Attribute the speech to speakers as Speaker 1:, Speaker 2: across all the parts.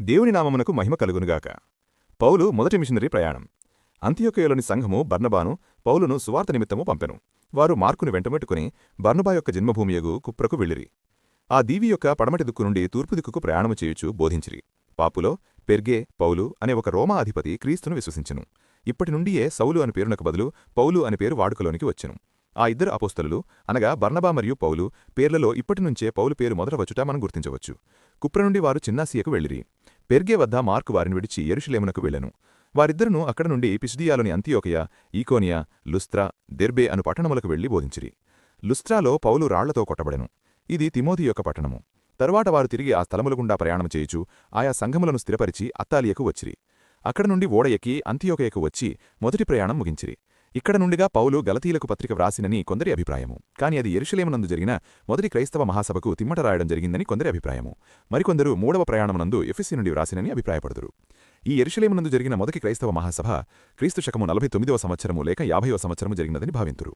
Speaker 1: దేవుని నామమునకు మహిమ కలుగునుగాక. పౌలు మొదటి మిషనరీ ప్రయాణం. అంతియొకయలోని సంఘము బర్నబాను పౌలును సువార్త నిమిత్తము పంపెను. వారు మార్కును వెంటబెట్టుకుని బర్నబా యొక్క జన్మభూమియగు కుప్రకు వెళ్ళిరి. ఆ దీవి యొక్క పడమటి దిక్కు నుండి తూర్పు దిక్కుకు ప్రయాణము చేయుచు బోధించిరి. పాపులో పెర్గే పౌలు అనే ఒక రోమా అధిపతి క్రీస్తును విశ్వసించెను. ఇప్పటి నుండియే సౌలు అని పేరునకు బదులు పౌలు అని పేరు వాడుకలోనికి వచ్చెను. ఆ ఇద్దరు అపోస్తలులు అనగా బర్నబా మరియు పౌలు పేర్లలో ఇప్పటినుంచే పౌలు పేరు మొదట వచ్చుట మనం గుర్తించవచ్చు. కుప్ర నుండి వారు చిన్నాసియకు వెళ్ళిరి. పెర్గే వద్ద మార్కు వారిని విడిచి యెరూషలేమునకు వెళ్ళెను. వారిద్దరును అక్కడ నుండి పిసిదియాలోని అంతియోకయ, ఈకోనియ, లుస్త్రా, దెర్బే అను పట్టణములకు వెళ్లి బోధించిరి. లుస్త్రాలో పౌలు రాళ్లతో కొట్టబడెను. ఇది తిమోతి యొక్క పట్టణము. తరువాత వారు తిరిగి ఆ స్థలముల గుండా ప్రయాణం చేయుచు ఆయా సంఘములను స్థిరపరిచి అత్తాలియకు వచ్చిరి. అక్కడ నుండి ఓడ ఎక్కి అంతియోకయకు వచ్చి మొదటి ప్రయాణం ముగించిరి. ఇక్కడ నుండిగా పౌలు గలతీలకు పత్రిక వ్రాసినని కొందరి అభిప్రాయము. కాని అది యెరూషలేమునందు జరిగిన మొదటి క్రైస్తవ మహాసభకు తిమ్మట రాయడం జరిగిందని కొందరి అభిప్రాయము. మరికొందరు మూడవ ప్రయాణమునందు ఎఫెసీ నుండి వ్రాసినని అభిప్రాయపడుదురు. ఈ యెరూషలేమునందు జరిగిన మొదటి క్రైస్తవ మహాసభ క్రీస్తు శకము 49వ సంవత్సరము లేక 50వ సంవత్సరము జరిగినదని భావింతురు.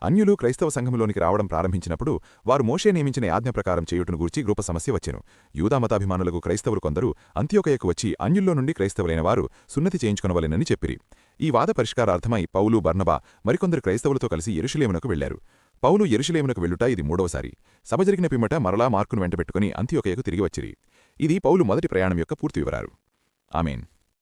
Speaker 1: అన్యులు క్రైస్తవ సంఘములోనికి రావడం ప్రారంభించినప్పుడు వారు మోషే నియమించిన ఆజ్ఞ ప్రకారం చేయుటను గూర్చి గృప సమస్య వచ్చెను. యూదామతాభిమానులకు క్రైస్తవులు కొందరు అంత్యోకయకు వచ్చి అన్యుల్లో నుండి క్రైస్తవులైన వారు సున్నతి చేయించుకొనవలెనని చెప్పిరి. ఈ వాద పరిష్కారార్థమై పౌలు బర్నబా మరికొందరు క్రైస్తవులతో కలిసి యెరూషలేమునకు వెళ్లారు. పౌలు యెరూషలేమునకు వెళ్ళుట ఇది మూడవసారి. సభ జరిగిన పిమ్మట మరలా మార్కును వెంటబెట్టుకుని అంత్యోకయకు తిరిగి వచ్చిరి. ఇది పౌలు మొదటి ప్రయాణం యొక్క పూర్తి వివరాలు. ఆమేన్.